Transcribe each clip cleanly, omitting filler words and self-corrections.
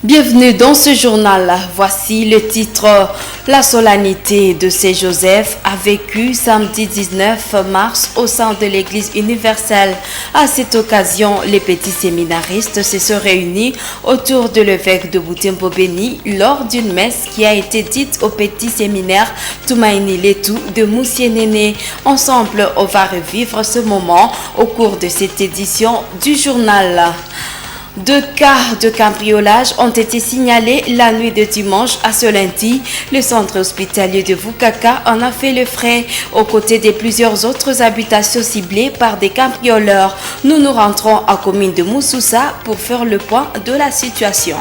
Bienvenue dans ce journal. Voici le titre. La solennité de Saint-Joseph a vécu samedi 19 mars au sein de l'Église universelle. À cette occasion, les petits séminaristes se sont réunis autour de l'évêque de Butembo Béni lors d'une messe qui a été dite au petit séminaire Tumaini Letu de Moussienene. Ensemble, on va revivre ce moment au cours de cette édition du journal. 2 cas de cambriolage ont été signalés la nuit de dimanche à ce lundi. Le centre hospitalier de Vukaka en a fait le frais, aux côtés de plusieurs autres habitations ciblées par des cambrioleurs. Nous nous rentrons en commune de Moussoussa pour faire le point de la situation.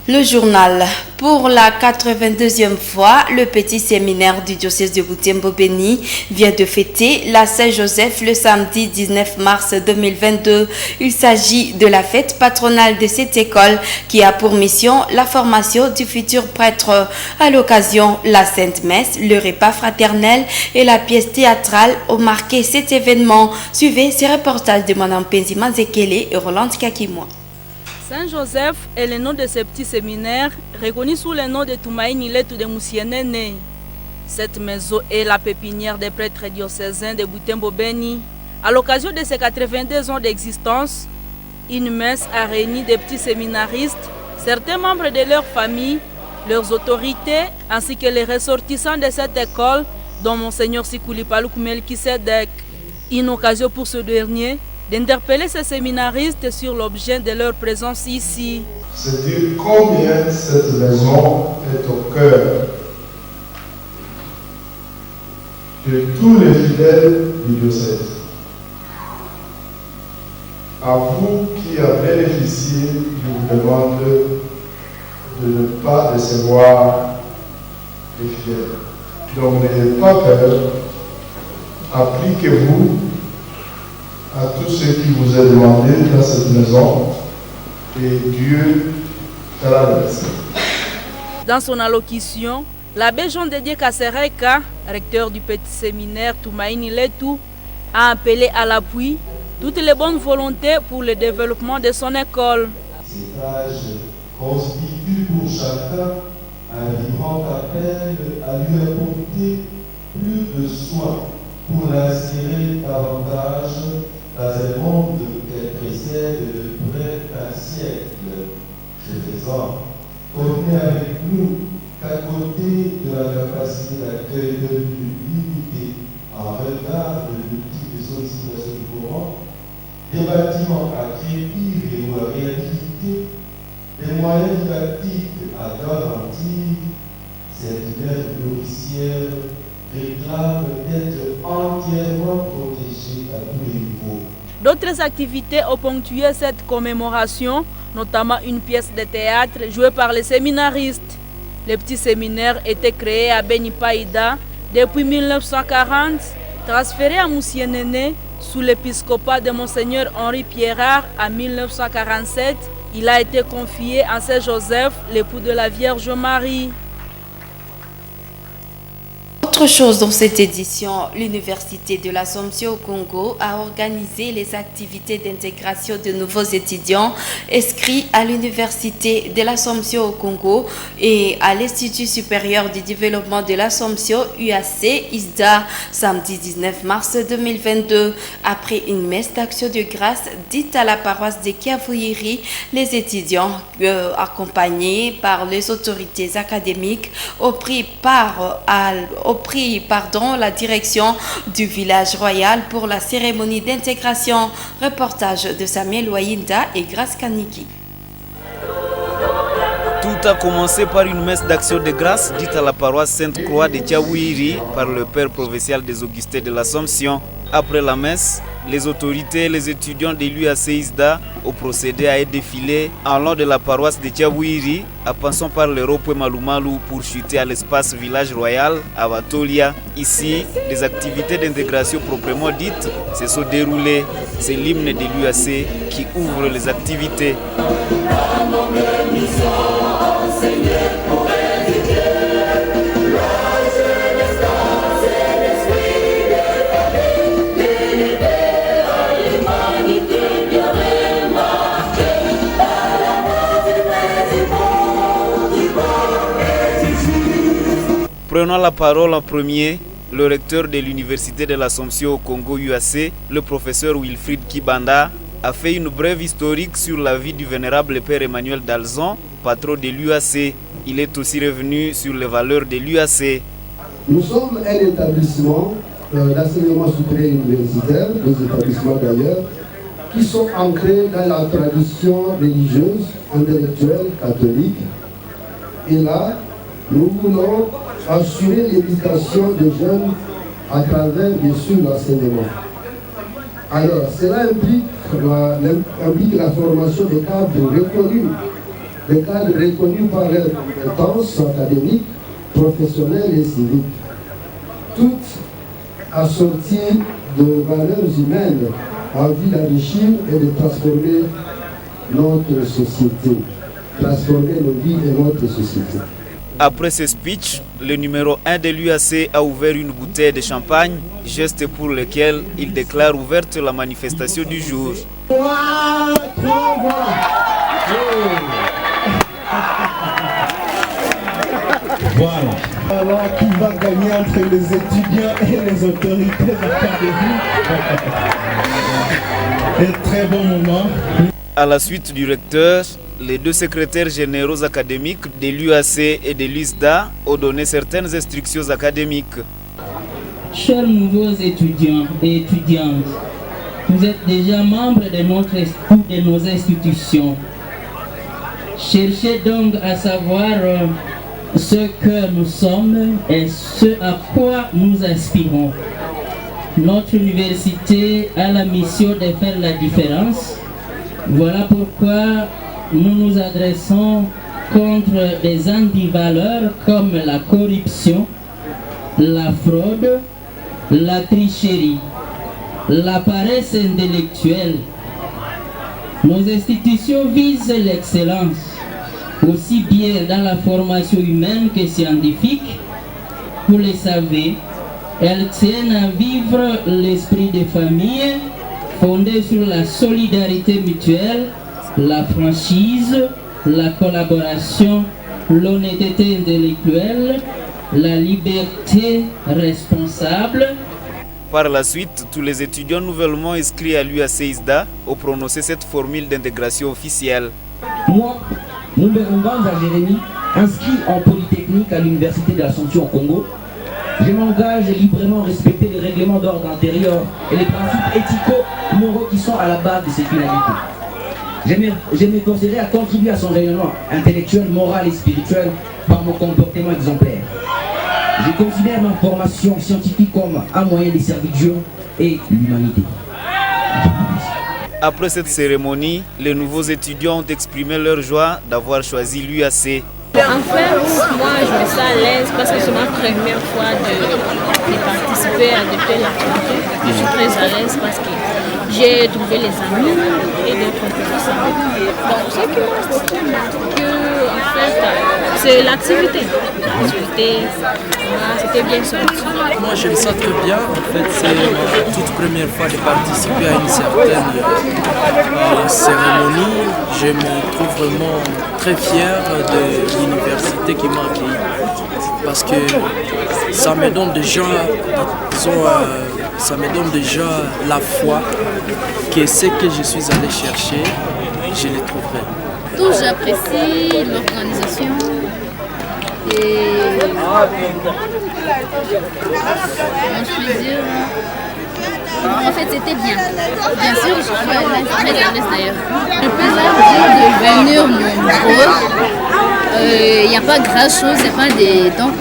Le journal. Pour la 82e fois, le petit séminaire du diocèse de Butembo Béni vient de fêter la Saint-Joseph le samedi 19 mars 2022. Il s'agit de la fête patronale de cette école qui a pour mission la formation du futur prêtre. À l'occasion, la Sainte Messe, le repas fraternel et la pièce théâtrale ont marqué cet événement. Suivez ces reportages de Mme Penzima Zekele et Roland Kakimoa. Saint-Joseph est le nom de ce petit séminaire, reconnu sous le nom de Tumaini Letu de Moussienene. Cette maison est la pépinière des prêtres diocésains de Butembo Béni. À l'occasion de ses 82 ans d'existence, une messe a réuni des petits séminaristes, certains membres de leur famille, leurs autorités, ainsi que les ressortissants de cette école, dont Monseigneur Sikuli Palouk Melkisedek. Une occasion pour ce dernier d'interpeller ces séminaristes sur l'objet de leur présence ici. C'est dire combien cette maison est au cœur de tous les fidèles du diocèse. À vous qui avez bénéficié, je vous demande de ne pas décevoir les fidèles. Donc n'ayez pas peur, appliquez-vous à tout ce qui vous est demandé dans cette maison et Dieu fera le reste. Dans son allocution, l'abbé Jean de Dieu Kasereka, recteur du petit séminaire Tumaini Letu, a appelé à l'appui toutes les bonnes volontés pour le développement de son école. Cet âge constitue pour chacun un vivant appel à lui apporter plus de soins pour l'insérer davantage dans un monde qu'elle précède de près d'un siècle. Ce faisant, convenez avec nous qu'à côté de la capacité d'accueil devenue limitée en regard de multiples sollicitations du courant, des bâtiments à crédit et ou à réhabiliter, des moyens didactiques à garantir, cette mère nourricière réclame d'être entièrement protégée à tous les niveaux. D'autres activités ont ponctué cette commémoration, notamment une pièce de théâtre jouée par les séminaristes. Le petit séminaire était créé à Benipaïda depuis 1940, transféré à Moussienene sous l'épiscopat de Monseigneur Henri Pierrard en 1947. Il a été confié à Saint-Joseph, l'époux de la Vierge Marie. Autre chose dans cette édition, l'Université de l'Assomption au Congo a organisé les activités d'intégration de nouveaux étudiants inscrits à l'Université de l'Assomption au Congo et à l'Institut supérieur du développement de l'Assomption UAC ISDA samedi 19 mars 2022. Après une messe d'action de grâce dite à la paroisse de Kiavouiri, les étudiants accompagnés par les autorités académiques ont pris la direction du village royal pour la cérémonie d'intégration. Reportage de Samuel Wayinda et Grace Kaniki. Tout a commencé par une messe d'action de grâce dite à la paroisse Sainte-Croix de Tiawiri par le père provincial des Augustins de l'Assomption. Après la messe, les autorités et les étudiants de l'UACISDA ont procédé à un défilé en long de la paroisse de Tiawiri, en passant par le rond-point Malumalu pour chuter à l'espace village royal à Batolia. Ici, les activités d'intégration proprement dites se sont déroulées. C'est l'hymne de l'UAC qui ouvre les activités. Prenons la parole en premier. Le recteur de l'Université de l'Assomption au Congo UAC, le professeur Wilfried Kibanda, a fait une brève historique sur la vie du vénérable père Emmanuel Dalzon, patron de l'UAC. Il est aussi revenu sur les valeurs de l'UAC. Nous sommes un établissement d'enseignement supérieur universitaire, des établissements d'ailleurs, qui sont ancrés dans la tradition religieuse, intellectuelle, catholique. Et là, nous voulons assurer l'éducation des jeunes à travers, bien sûr, l'enseignement. Alors, cela implique la formation des cadres reconnus par leurs compétences académiques, professionnelles et civiques, toutes assorties de valeurs humaines en vue d'enrichir et de transformer notre société, transformer nos vies et notre société. Après ce speech, le numéro 1 de l'UAC a ouvert une bouteille de champagne, geste pour lequel il déclare ouverte la manifestation du jour. Voilà. Alors, qui va gagner entre les étudiants et les autorités académiques? Un très bon moment. À la suite du recteur, les deux secrétaires généraux académiques de l'UAC et de l'USDA ont donné certaines instructions académiques. Chers nouveaux étudiants et étudiantes, vous êtes déjà membres de nos institutions. Cherchez donc à savoir ce que nous sommes et ce à quoi nous aspirons. Notre université a la mission de faire la différence. Voilà pourquoi nous nous adressons contre des antivaleurs comme la corruption, la fraude, la tricherie, la paresse intellectuelle. Nos institutions visent l'excellence, aussi bien dans la formation humaine que scientifique. Vous le savez, elles tiennent à vivre l'esprit de famille fondé sur la solidarité mutuelle, la franchise, la collaboration, l'honnêteté intellectuelle, la liberté responsable. Par la suite, tous les étudiants nouvellement inscrits à l'UAC-ISDA ont prononcé cette formule d'intégration officielle. Moi, Mumberunganza Jérémy, inscrit en Polytechnique à l'Université de l'Assomption au Congo, je m'engage librement à respecter les règlements d'ordre intérieur et les principes éthico-moraux qui sont à la base de cette finalité. Je m'efforcerai à contribuer à son rayonnement intellectuel, moral et spirituel par mon comportement exemplaire. Je considère ma formation scientifique comme un moyen de servir Dieu et l'humanité. Après cette cérémonie, les nouveaux étudiants ont exprimé leur joie d'avoir choisi l'UAC. Enfin, moi je me sens à l'aise parce que c'est ma première fois de participer à de telles activités. Je suis très à l'aise parce que j'ai trouvé les amis et d'autres personnes. Donc ce qui m'a marqué, en fait, c'est l'activité. L'activité, c'était bien sorti. Moi je me sens très bien. En fait, c'est ma toute première fois de participer à une certaine cérémonie. Je me trouve vraiment très fier de l'université qui m'a accueilli. Parce que ça me donne déjà, ça me donne déjà la foi que ce que je suis allé chercher, je le trouverai. Tout, j'apprécie l'organisation et je peux dire, en fait c'était bien. Bien sûr, je suis très à l'aise d'ailleurs. Je peux leur dire de venir nombreux. Il n'y a pas grand chose, c'est pas des. Donc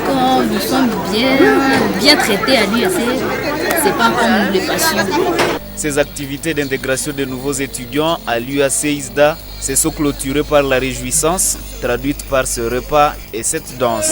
nous sommes bien traités à l'UAC, c'est pas comme les patients. Ces activités d'intégration de nouveaux étudiants à l'UAC-ISDA se sont clôturées par la réjouissance, traduite par ce repas et cette danse.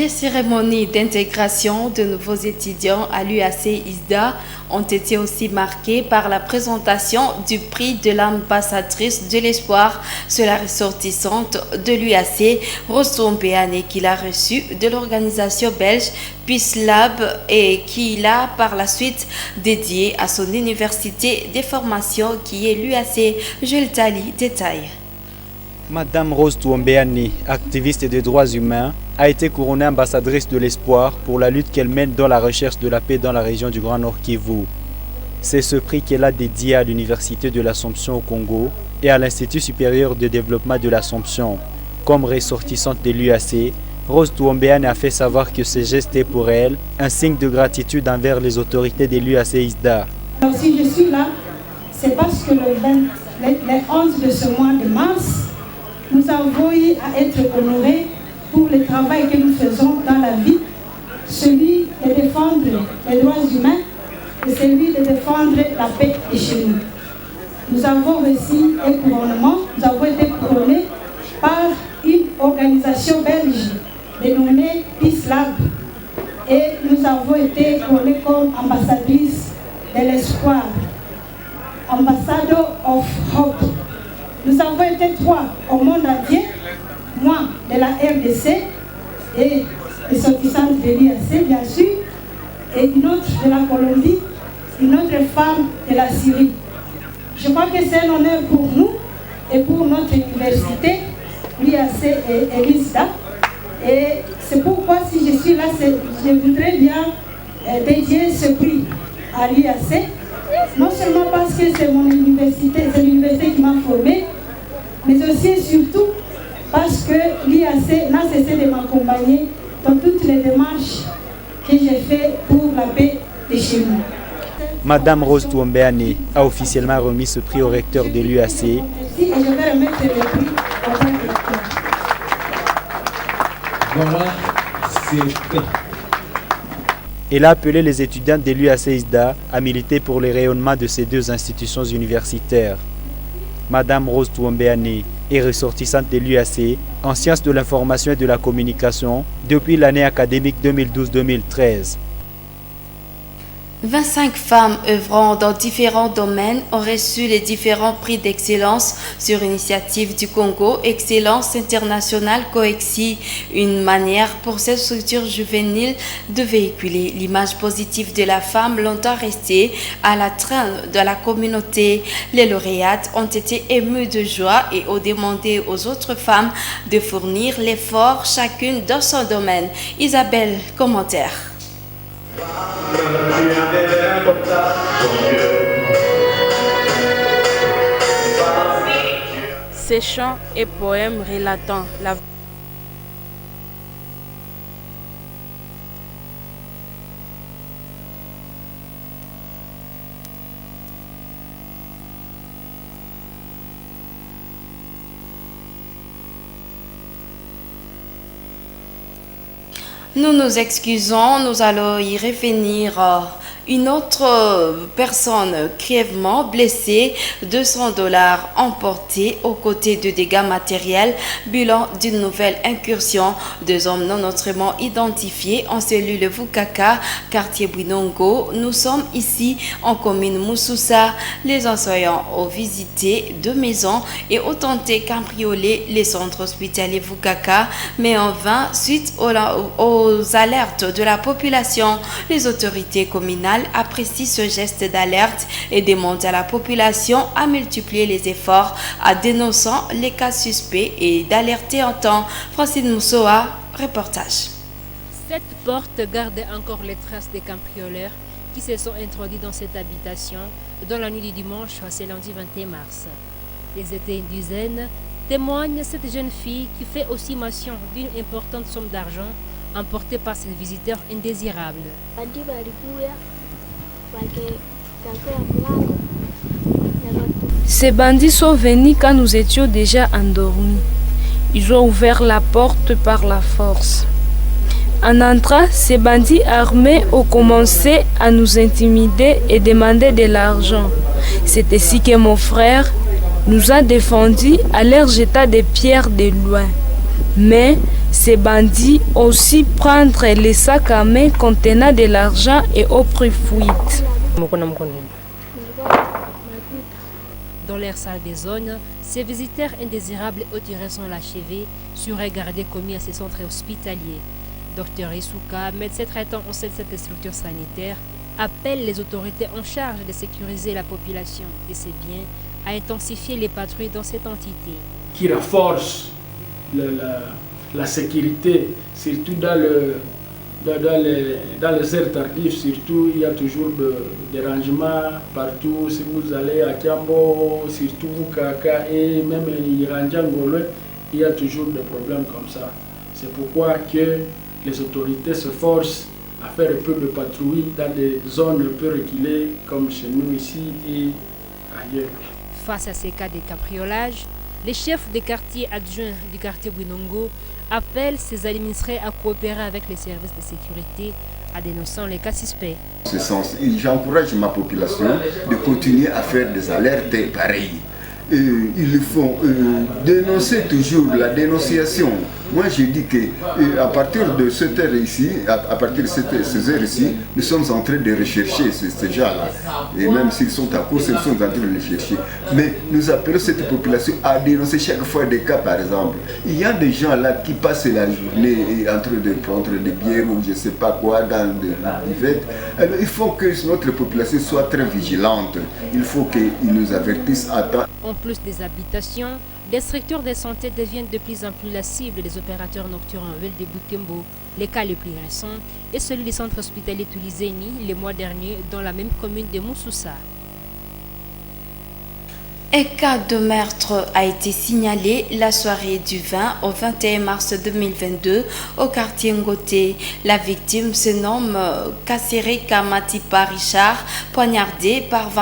Les cérémonies d'intégration de nouveaux étudiants à l'UAC ISDA ont été aussi marquées par la présentation du prix de l'ambassadrice de l'espoir sur la ressortissante de l'UAC, Rose Tuombeane, qu'il a reçu de l'organisation belge Peace Lab et qu'il a par la suite dédié à son université de formation qui est l'UAC. Jules Tali détaille. Madame Rose Tuombeane, activiste des droits humains, a été couronnée ambassadrice de l'espoir pour la lutte qu'elle mène dans la recherche de la paix dans la région du Grand Nord Kivu. C'est ce prix qu'elle a dédié à l'Université de l'Assomption au Congo et à l'Institut supérieur de développement de l'Assomption. Comme ressortissante de l'UAC, Rose Tuombeane a fait savoir que ce geste est pour elle un signe de gratitude envers les autorités de l'UAC ISDA. Alors si je suis là, c'est parce que le 11 de ce mois de mars, nous avons eu à être honorés pour le travail que nous faisons dans la vie, celui de défendre les droits humains et celui de défendre la paix chez nous. Nous avons reçu un couronnement, nous avons été couronnés par une organisation belge dénommée Peace Lab et nous avons été couronnés comme ambassadrice de l'espoir, Ambassador of Hope. Nous avons été 3 au monde entier, moi de la RDC et ressortissante de l'IAC bien sûr, et une autre de la Colombie, une autre femme de la Syrie. Je crois que c'est un honneur pour nous et pour notre université, l'IAC et l'ISDA. Et c'est pourquoi si je suis là, je voudrais bien dédier ce prix à l'IAC. Non seulement parce que c'est mon université, c'est l'université qui m'a formée, mais aussi et surtout parce que l'IAC n'a cessé de m'accompagner dans toutes les démarches que j'ai faites pour la paix de chez nous. Madame Rose Tuombeane a officiellement remis ce prix au recteur de l'UAC. Et je vais remettre le prix au recteur. Voilà, c'est fait. Elle a appelé les étudiants de l'UAC ISDA à militer pour le rayonnement de ces deux institutions universitaires. Madame Rose Tuombeane est ressortissante de l'UAC en sciences de l'information et de la communication depuis l'année académique 2012-2013. 25 femmes œuvrant dans différents domaines ont reçu les différents prix d'excellence sur initiative du Congo, Excellence internationale COEXI, une manière pour cette structure juvénile de véhiculer l'image positive de la femme longtemps restée à la traîne de la communauté. Les lauréates ont été émues de joie et ont demandé aux autres femmes de fournir l'effort chacune dans son domaine. Isabelle, commentaire. Ces chants et poèmes relatant la Nous nous excusons, nous allons y revenir. Une autre personne grièvement blessée, $200 emportés aux côtés de dégâts matériels, bilan d'une nouvelle incursion. 2 hommes non autrement identifiés en cellule Vukaka, quartier Bwinongo. Nous sommes ici en commune Moussoussa. Les assaillants ont visité 2 maisons et ont tenté cambrioler les centres hospitaliers Vukaka, mais en vain suite aux alertes de la population. Les autorités communales apprécient ce geste d'alerte et demandent à la population à multiplier les efforts à dénonçant les cas suspects et d'alerter en temps. Francine Moussoa, reportage. Cette porte garde encore les traces des cambrioleurs qui se sont introduits dans cette habitation dans la nuit du dimanche à ce lundi 21 mars. Ils étaient une dizaine, témoigne cette jeune fille qui fait aussi mention d'une importante somme d'argent emportée par ces visiteurs indésirables. Ces bandits sont venus quand nous étions déjà endormis. Ils ont ouvert la porte par la force. En entrant, ces bandits armés ont commencé à nous intimider et demander de l'argent. C'est ainsi que mon frère nous a défendus à leur jetant des pierres de loin. Mais Ces bandits aussi prendre les sacs à main contenant de l'argent et autres fuites. Dans leur salle de zone, ces visiteurs indésirables au sont l'achevés seraient gardés commis à ces centres hospitaliers. Dr Isuka, médecin traitant au sein de cette structure sanitaire, appelle les autorités en charge de sécuriser la population et ses biens à intensifier les patrouilles dans cette entité. Qui renforce la sécurité, surtout dans les heures tardives, surtout il y a toujours des rangements partout. Si vous allez à Kiambo, surtout Kaka et même Iranjangolwe, il y a toujours des problèmes comme ça. C'est pourquoi que les autorités se forcent à faire un peu de patrouille dans des zones un peu reculées comme chez nous ici et ailleurs. Face à ces cas de cabriolage, les chefs des quartiers adjoints du quartier Bwinongo appellent ces administrés à coopérer avec les services de sécurité en dénonçant les cas suspects. En ce sens, j'encourage ma population de continuer à faire des alertes pareilles. Il faut dénoncer toujours la dénonciation. Moi je dis que à partir de cette heure ici, à partir de ces heures ici, nous sommes en train de rechercher ces gens-là. Et même s'ils sont à course, ils sont en train de les chercher. Mais nous appelons cette population à dénoncer chaque fois des cas, par exemple. Il y a des gens là qui passent la journée en train de prendre des bières ou je ne sais pas quoi dans des buvettes. Alors il faut que notre population soit très vigilante. Il faut qu'ils nous avertissent à temps. En plus des habitations, les structures de santé deviennent de plus en plus la cible des opérateurs nocturnes en ville de Butembo. Les cas les plus récents est celui du centre hospitalier Tulizeni le mois dernier dans la même commune de Moussoussa. Un cas de meurtre a été signalé la soirée du 20 au 21 mars 2022 au quartier Ngoté. La victime se nomme Kassere Kamatipa Richard, poignardé par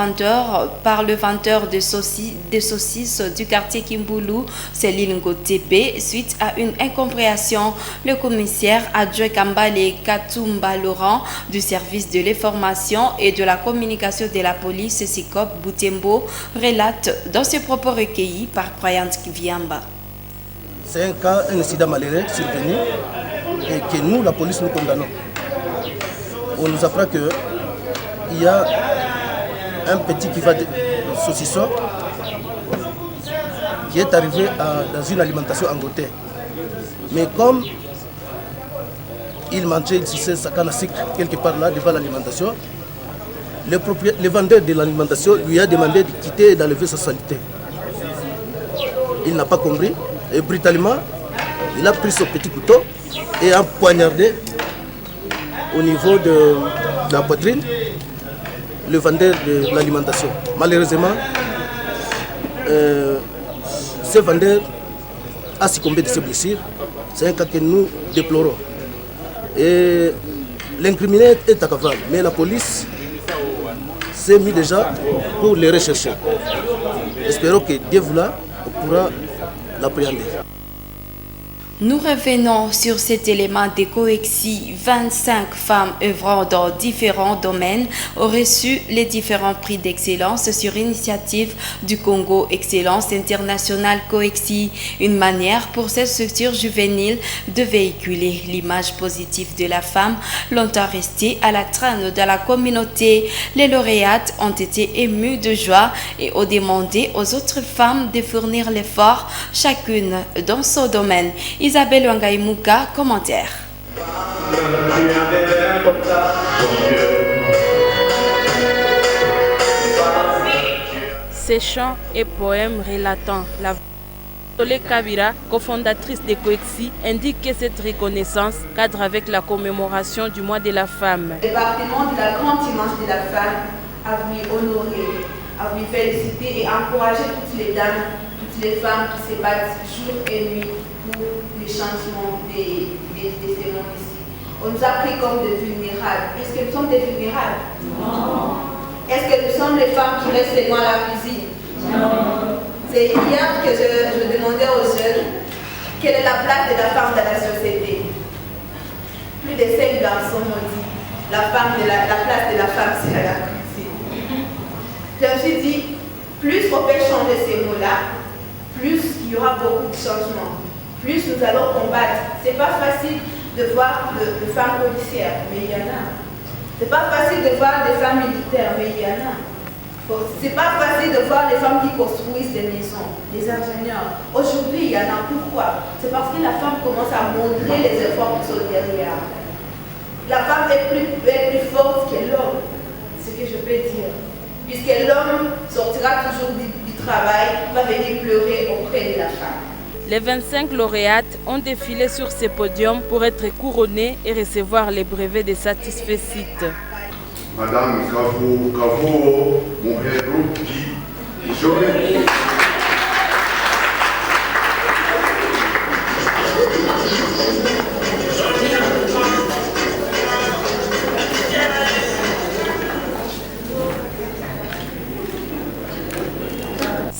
le vendeur de saucisses du quartier Kimboulou, c'est l'île Ngoté B. Suite à une incompréhension, le commissaire adjoint Kambale Katumba Laurent du service de l'information et de la communication de la police SICOP Butembo relate dans ses propos recueillis par Brian Kiviamba. C'est un incident malheureux survenu et que nous, la police, nous condamnons. On nous apprend qu'il y a un petit qui va de saucisson qui est arrivé dans une alimentation en Ngoté. Mais comme il mangeait, il suçait sa canne à sucre quelque part là devant l'alimentation, le vendeur de l'alimentation lui a demandé de quitter et d'enlever sa saleté. Il n'a pas compris et brutalement, il a pris son petit couteau et a poignardé au niveau de la poitrine le vendeur de l'alimentation. Malheureusement, ce vendeur a succombé de ses blessures. C'est un cas que nous déplorons. Et l'incriminé est à cavale, mais la police s'est mis déjà pour les rechercher. Espérons que Dieu voula, on pourra l'appréhender. Nous revenons sur cet élément de Coexi. 25 femmes œuvrant dans différents domaines ont reçu les différents prix d'excellence sur initiative du Congo Excellence Internationale Coexi. Une manière pour cette structure juvénile de véhiculer l'image positive de la femme, longtemps restée à la traîne de la communauté. Les lauréates ont été émues de joie et ont demandé aux autres femmes de fournir l'effort, chacune dans son domaine. Isabelle Wangaïmouka, commentaire. Ces chants et poèmes relatant la Tolé Kabira, cofondatrice de Coexi, indique que cette reconnaissance cadre avec la commémoration du mois de la femme. Le département de la grande image de la femme a voulu honorer, a voulu féliciter et encourager toutes les dames, toutes les femmes qui se battent jour et nuit pour le changement de ces mondes ici. On nous a pris comme des vulnérables. Est-ce que nous sommes des vulnérables? Non. Est-ce que nous sommes les femmes qui restent loin de la cuisine? Non. C'est hier que je demandais aux jeunes quelle est la place de la femme dans la société. Plus de 5 garçons m'ont dit la place de la femme c'est à la cuisine. Je me suis dit, plus on peut changer ces mots-là, plus il y aura beaucoup de changements. plus nous allons combattre. C'est pas facile de voir de femmes policières, mais il y en a. C'est pas facile de voir des femmes militaires, mais il y en a. C'est pas facile de voir les femmes qui construisent des maisons, des ingénieurs. Aujourd'hui, il y en a. Pourquoi? C'est parce que la femme commence à montrer les efforts qui sont derrière. La femme est plus forte que l'homme, c'est ce que je peux dire. Puisque l'homme sortira toujours du travail, va venir pleurer auprès de la femme. Les 25 lauréates ont défilé sur ces podiums pour être couronnées et recevoir les brevets de satisfecit. Madame Kavo, mon héros qui est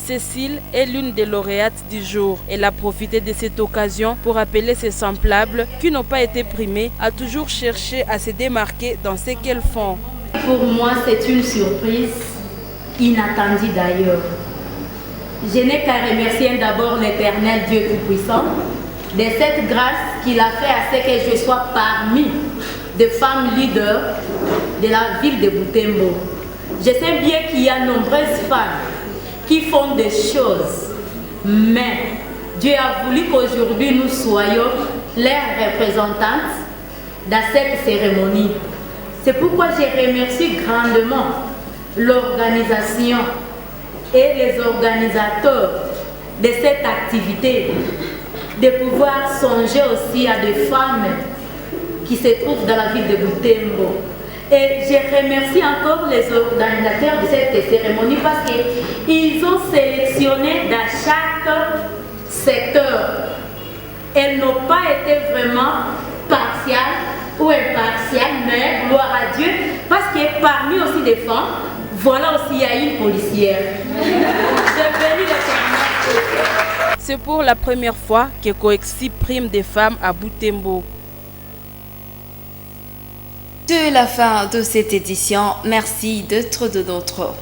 Cécile est l'une des lauréates du jour. Elle a profité de cette occasion pour appeler ses semblables qui n'ont pas été primés à toujours chercher à se démarquer dans ce qu'elles font. Pour moi, c'est une surprise inattendue d'ailleurs. Je n'ai qu'à remercier d'abord l'Éternel Dieu Tout-Puissant de cette grâce qu'il a fait à ce que je sois parmi des femmes leaders de la ville de Butembo. Je sais bien qu'il y a nombreuses femmes qui font des choses, mais Dieu a voulu qu'aujourd'hui nous soyons leurs représentantes dans cette cérémonie. C'est pourquoi je remercie grandement l'organisation et les organisateurs de cette activité, de pouvoir songer aussi à des femmes qui se trouvent dans la ville de Butembo. Et je remercie encore les organisateurs de cette cérémonie parce qu'ils ont sélectionné dans chaque secteur. Elles n'ont pas été vraiment partiales ou impartiales, mais gloire à Dieu, parce que parmi aussi des femmes, voilà aussi il y a une policière. C'est pour la première fois que Coexi prime des femmes à Butembo. C'est la fin de cette édition. Merci d'être de notre